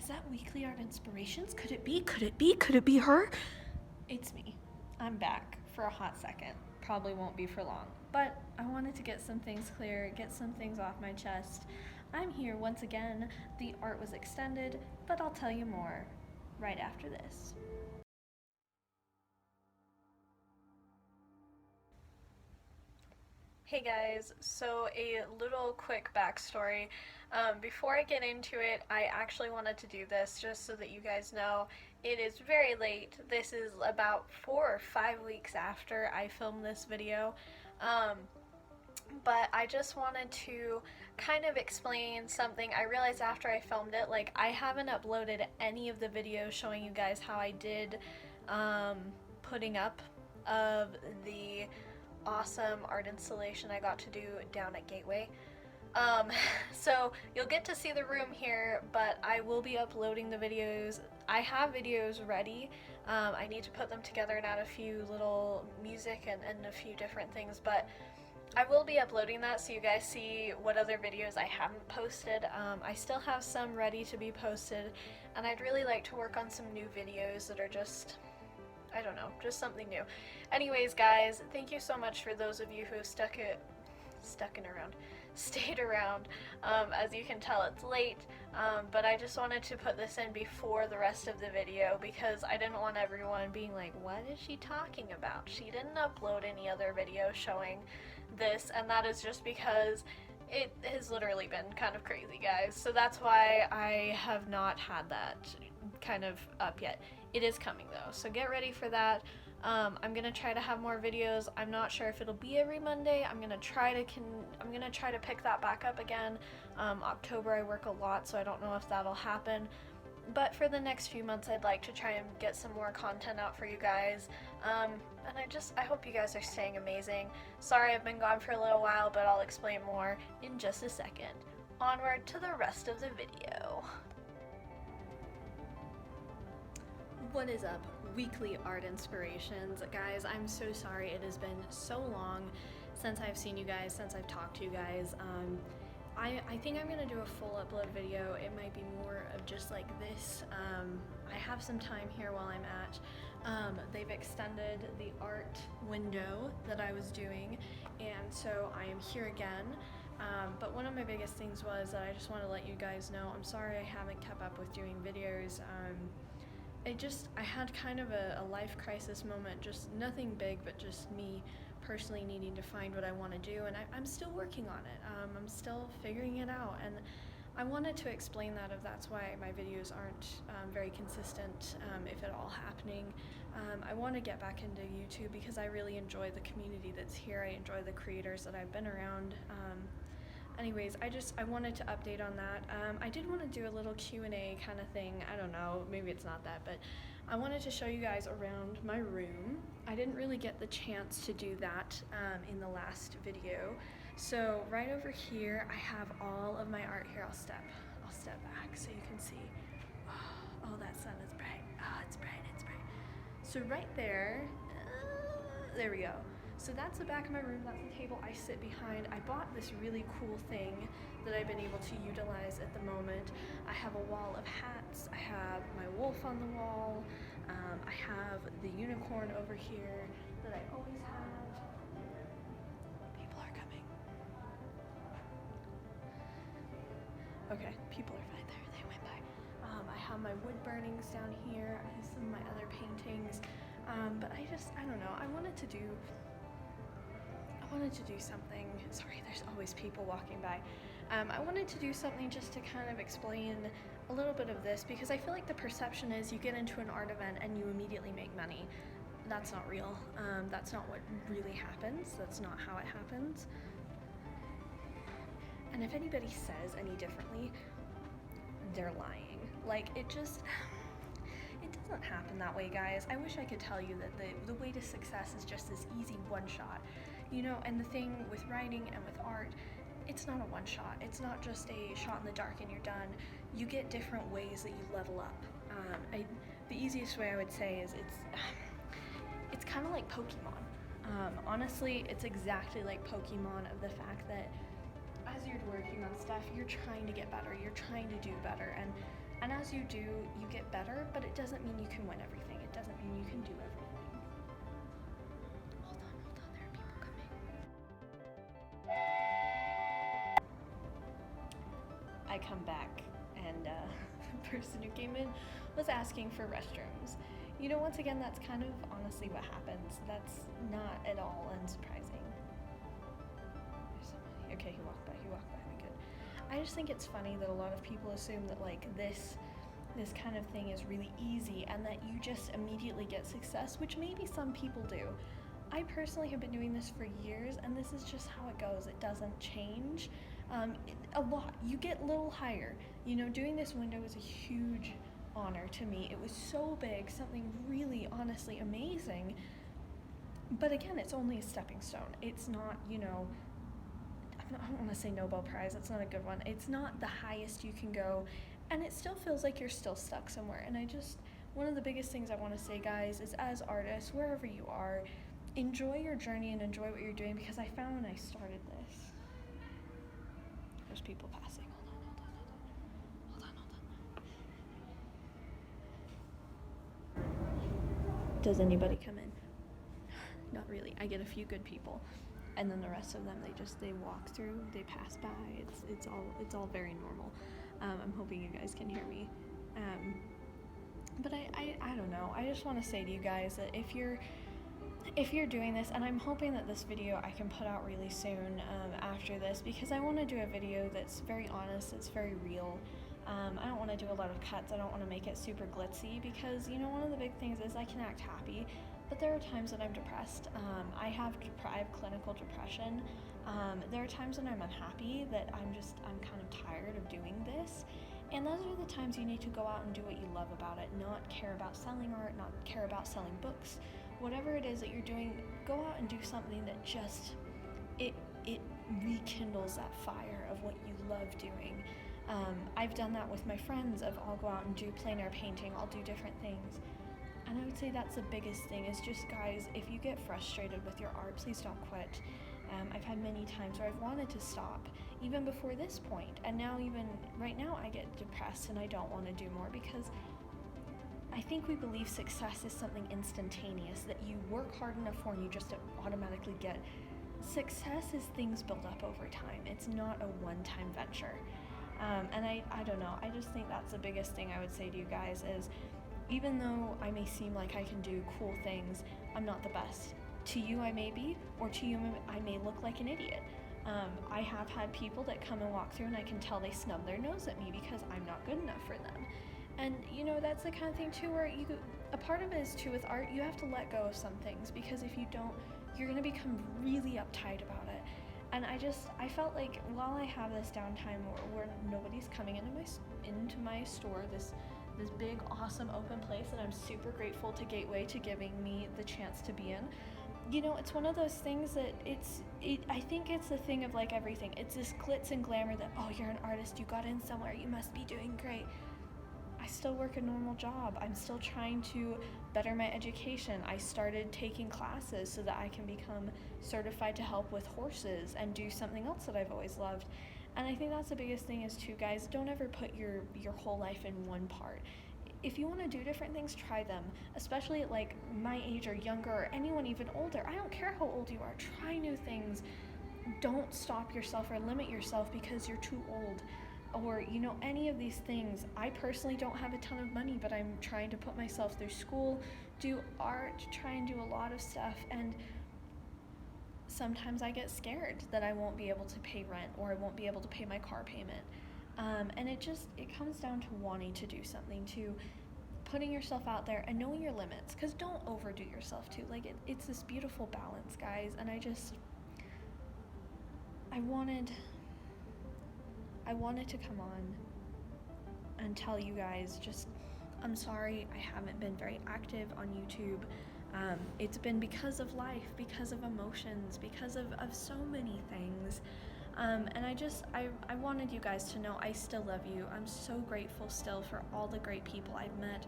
Is that Weekly Art Inspirations? Could it be? Could it be? Could it be her? It's me. I'm back for a hot second. Probably won't be for long. But I wanted to get some things clear, get some things off my chest. I'm here once again. The art was extended, but I'll tell you more right after this. Hey guys, so a little quick backstory. Before I get into it, I actually wanted to do this just so that you guys know it is very late. This is about 4 or 5 weeks after I filmed this video. But I just wanted to kind of explain something. I realized after I filmed it, like, I haven't uploaded any of the videos showing you guys how I did putting up of the awesome art installation I got to do down at Gateway. So you'll get to see the room here, but I will be uploading the videos. I have videos ready. I need to put them together and add a few little music and a few different things, but I will be uploading that so you guys see what other videos I haven't posted. I still have some ready to be posted, and I'd really like to work on some new videos that are just, I don't know, just something new. Anyways, guys, thank you so much for those of you who have stayed around. As you can tell, it's late, but I just wanted to put this in before the rest of the video because I didn't want everyone being like, what is she talking about? She didn't upload any other video showing this, and that is just because it has literally been kind of crazy, guys. So that's why I have not had that kind of up yet. It is coming though, so get ready for that. I'm gonna try to have more videos. I'm not sure if it'll be every Monday. I'm gonna try to pick that back up again. October I work a lot, so I don't know if that'll happen. But for the next few months, I'd like to try and get some more content out for you guys. And I hope you guys are staying amazing. Sorry I've been gone for a little while, but I'll explain more in just a second. Onward to the rest of the video. What is up, Weekly Art Inspirations? Guys, I'm so sorry it has been so long since I've seen you guys, since I've talked to you guys. I think I'm gonna do a full upload video. It might be more of just like this. I have some time here while I'm at. They've extended the art window that I was doing, and so I am here again. But one of my biggest things was that I just want to let you guys know, I'm sorry I haven't kept up with doing videos. I had kind of a life crisis moment, just nothing big, but just me personally needing to find what I want to do, and I'm still working on it. I'm still figuring it out, and I wanted to explain that if that's why my videos aren't very consistent, if at all happening. I want to get back into YouTube because I really enjoy the community that's here. I enjoy the creators that I've been around. Anyways, I wanted to update on that. I did want to do a little Q&A kind of thing. I don't know, maybe it's not that, but I wanted to show you guys around my room. I didn't really get the chance to do that in the last video. So right over here, I have all of my art here. I'll step back so you can see. Oh, that sun is bright. Oh, it's bright, it's bright. So right there, there we go. So that's the back of my room, that's the table I sit behind. I bought this really cool thing that I've been able to utilize at the moment. I have a wall of hats, I have my wolf on the wall, I have the unicorn over here that I always have. People are coming. Okay, people are fine there, they went by. I have my wood burnings down here, I have some of my other paintings, but I don't know, I wanted to do something. Sorry, there's always people walking by. I wanted to do something just to kind of explain a little bit of this, because I feel like the perception is you get into an art event and you immediately make money. That's not real. That's not what really happens. That's not how it happens. And if anybody says any differently, they're lying. Like, it doesn't happen that way, guys. I wish I could tell you that the way to success is just this easy one shot. You know, and the thing with writing and with art, it's not a one shot. It's not just a shot in the dark and you're done. You get different ways that you level up. The easiest way I would say is it's kind of like Pokemon. Honestly, it's exactly like Pokemon, of the fact that as you're working on stuff, you're trying to get better, you're trying to do better, and And as you do, you get better, but it doesn't mean you can win everything. It doesn't mean you can do everything. Hold on, there are people coming. I come back, and the person who came in was asking for restrooms. You know, once again, that's kind of honestly what happens. That's not at all unsurprising. There's somebody. Okay, he walked by, we good. I just think it's funny that a lot of people assume that like this kind of thing is really easy and that you just immediately get success, which maybe some people do. I personally have been doing this for years, and this is just how it goes. It doesn't change a lot. You get a little higher. You know, doing this window is a huge honor to me. It was so big, something really honestly amazing. But again, it's only a stepping stone. It's not, you know, I don't want to say Nobel Prize, that's not a good one. It's not the highest you can go, and it still feels like you're still stuck somewhere. And one of the biggest things I want to say, guys, is as artists, wherever you are, enjoy your journey and enjoy what you're doing, because I found when I started this, there's people passing. Hold on. Does anybody come in? Not really. I get a few good people, and then the rest of them, they walk through, they pass by. It's all very normal. I'm hoping you guys can hear me. But I don't know. I just want to say to you guys that if you're doing this, and I'm hoping that this video I can put out really soon after this, because I want to do a video that's very honest, it's very real. I don't want to do a lot of cuts. I don't want to make it super glitzy, because, you know, one of the big things is I can act happy, but there are times that I'm depressed. I have clinical depression. There are times when I'm unhappy, that I'm kind of tired of doing this. And those are the times you need to go out and do what you love about it, not care about selling art, not care about selling books. Whatever it is that you're doing, go out and do something that just, it rekindles that fire of what you love doing. I've done that with my friends. I'll go out and do plein air painting, I'll do different things. And I would say that's the biggest thing, is just, guys, if you get frustrated with your art, please don't quit. I've had many times where I've wanted to stop, even before this point, and now even right now I get depressed and I don't want to do more, because I think we believe success is something instantaneous, that you work hard enough for and you just automatically get. Success is things built up over time. It's not a one-time venture. And I don't know, I just think that's the biggest thing I would say to you guys is, even though I may seem like I can do cool things, I'm not the best. To you I may be, or to you I may look like an idiot. I have had people that come and walk through and I can tell they snub their nose at me because I'm not good enough for them. And, you know, that's the kind of thing too where a part of it is too with art, you have to let go of some things, because if you don't, you're going to become really uptight about it. And I felt like while I have this downtime where nobody's coming into my store, this big awesome open place that I'm super grateful to Gateway to giving me the chance to be in, you know, it's one of those things that I think it's the thing of like everything. It's this glitz and glamour that, oh, you're an artist, you got in somewhere, you must be doing great. I still work a normal job. I'm still trying to better my education. I started taking classes so that I can become certified to help with horses and do something else that I've always loved. And I think that's the biggest thing is too, guys, don't ever put your whole life in one part. If you want to do different things, try them, especially at like my age or younger, or anyone even older. I don't care how old you are. Try new things. Don't stop yourself or limit yourself because you're too old, or, you know, any of these things. I personally don't have a ton of money, but I'm trying to put myself through school, do art, try and do a lot of stuff, and sometimes I get scared that I won't be able to pay rent or I won't be able to pay my car payment. And it comes down to wanting to do something, to putting yourself out there and knowing your limits, because don't overdo yourself too. Like it's this beautiful balance, guys, and I wanted to come on and tell you guys, just, I'm sorry I haven't been very active on YouTube. It's been because of life, because of emotions, because of so many things. And I wanted you guys to know I still love you. I'm so grateful still for all the great people I've met.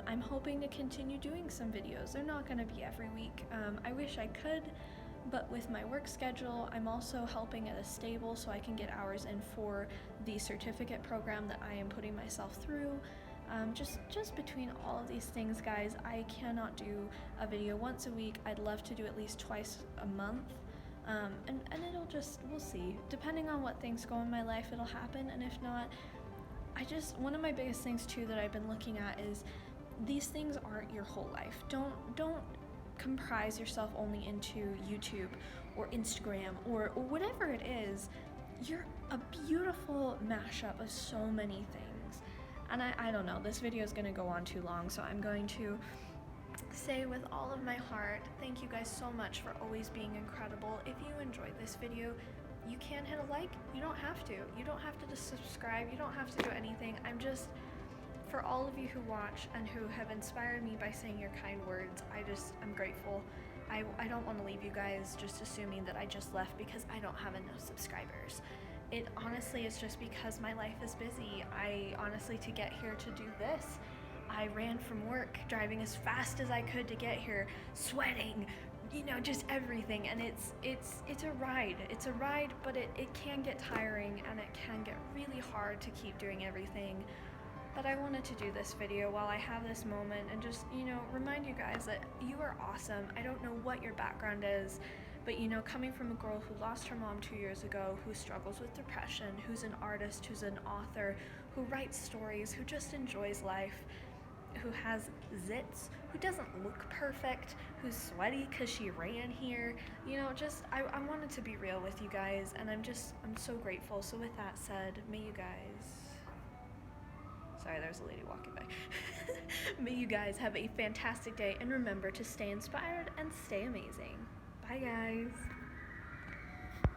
I'm hoping to continue doing some videos. They're not going to be every week. I wish I could, But with my work schedule, I'm also helping at a stable so I can get hours in for the certificate program that I am putting myself through. Just between all of these things, guys, I cannot do a video once a week. I'd love to do at least twice a month. And it'll just, we'll see. Depending on what things go in my life, it'll happen. And if not, one of my biggest things too that I've been looking at is these things aren't your whole life. Don't comprise yourself only into YouTube or Instagram or whatever it is. You're a beautiful mashup of so many things. And I don't know, this video is going to go on too long, so I'm going to say with all of my heart, thank you guys so much for always being incredible. If you enjoyed this video, you can hit a like. You don't have to. You don't have to just subscribe. You don't have to do anything. For all of you who watch and who have inspired me by saying your kind words, I'm grateful. I don't want to leave you guys just assuming that I just left because I don't have enough subscribers. It honestly is just because my life is busy. To get here to do this, I ran from work, driving as fast as I could to get here, sweating, just everything. And it's a ride. It's a ride, but it can get tiring and it can get really hard to keep doing everything. But I wanted to do this video while I have this moment and just, remind you guys that you are awesome. I don't know what your background is, but coming from a girl who lost her mom 2 years ago, who struggles with depression, who's an artist, who's an author, who writes stories, who just enjoys life, who has zits, who doesn't look perfect, who's sweaty because she ran here, I wanted to be real with you guys, and I'm so grateful. So with that said, may you guys, sorry, there's a lady walking by. May you guys have a fantastic day, and remember to stay inspired and stay amazing. Bye, guys.